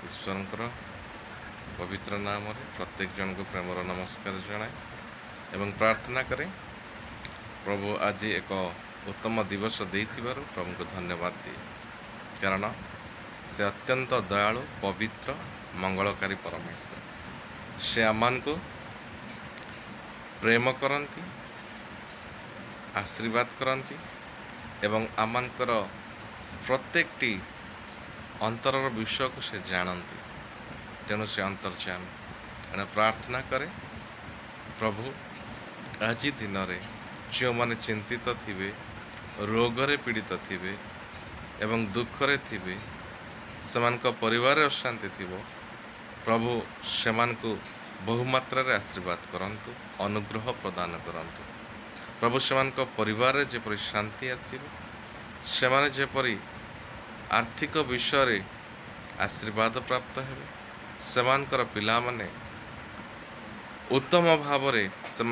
ईश्वर पवित्र नाम प्रत्येक जन को प्रेमर नमस्कार जनाए एवं प्रार्थना करें प्रभु आज एक उत्तम दिवस देइथिबारु प्रभु को धन्यवाद दिए कारण से अत्यंत दयालु पवित्र मंगलकारी परमेश्वर से आमान को प्रेम करती आशीर्वाद करती एवं आमानकर प्रत्येकटी अंतर विषय को से जानती तेणु से अंतर्जामी एणु प्रार्थना करे प्रभु आज दिन में जो मैंने चिंतित थे रोगरे पीड़ित थे एवं दुखरे थे से परिवार अशांति थी प्रभु से बहुमात्रा आशीर्वाद करंतु अनुग्रह प्रदान करंतु प्रभु से परिवार जेपरी शांति आसने जेपरी आर्थिक विषय आशीर्वाद प्राप्त हेबे सेमानकर पिला माने उत्तम भाव से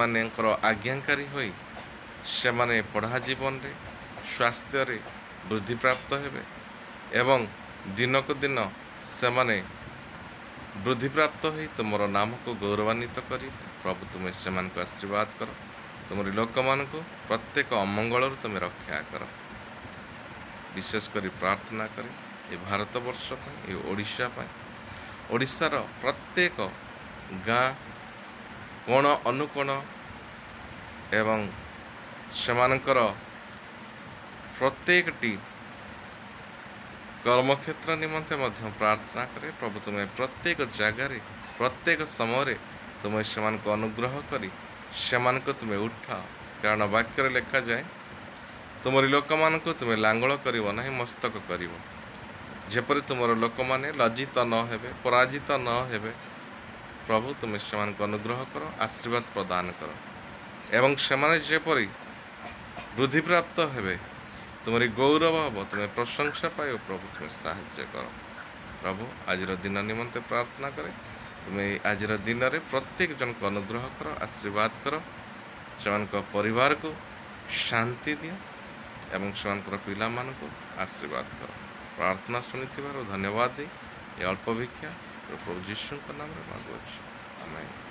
आज्ञाकारी होई से माने पढ़ा जीवन रे स्वास्थ्य रे वृद्धि प्राप्त हेबे एवं दिनक दिन से माने वृद्धि प्राप्त होई तुमर नाम को गौरवान्वित करी प्रभु तुम्हें से आशीर्वाद कर तुम लोक मान को प्रत्येक अमंगल तुम रक्षा कर विशेष कर प्रार्थना करें ये भारत वर्ष ये ओडिशा ओडिशार प्रत्येक गाँ कोण अनुकोण एवं सेमानकर प्रत्येकटी कर्मक्षेत्र निमंते मध्य प्रार्थना करे प्रभु तुम्हें प्रत्येक जगार प्रत्येक समय तुम्हें से अनुग्रह करी से तुम्हें उठाओ कारण वाक्य लेखा जाए तुमरी लोक मान को तुम्हें लांगल कर ना मस्तक कर जेपरी तुमर लोक मैंने लज्जित न हेबे पराजित न हेबे प्रभु तुम्हें से अनुग्रह कर आशीर्वाद प्रदान कर एवं से जेपरी वृद्धि प्राप्त हेबे तुमरी गौरव हम तुम्हें प्रशंसा पाइब प्रभु तुम्हें साहाय्य कर प्रभु आज दिन निमंते प्रार्थना करे तुम्हें आज दिन में प्रत्येक जन को अनुग्रह कर आशीर्वाद कर से परिवार को शांति दिया एवं से पिला मान को आशीर्वाद कर प्रार्थना शुणी धन्यवाद दे अल्प भिक्षा प्रभु यीशु नाम मांगुअछि आमेन।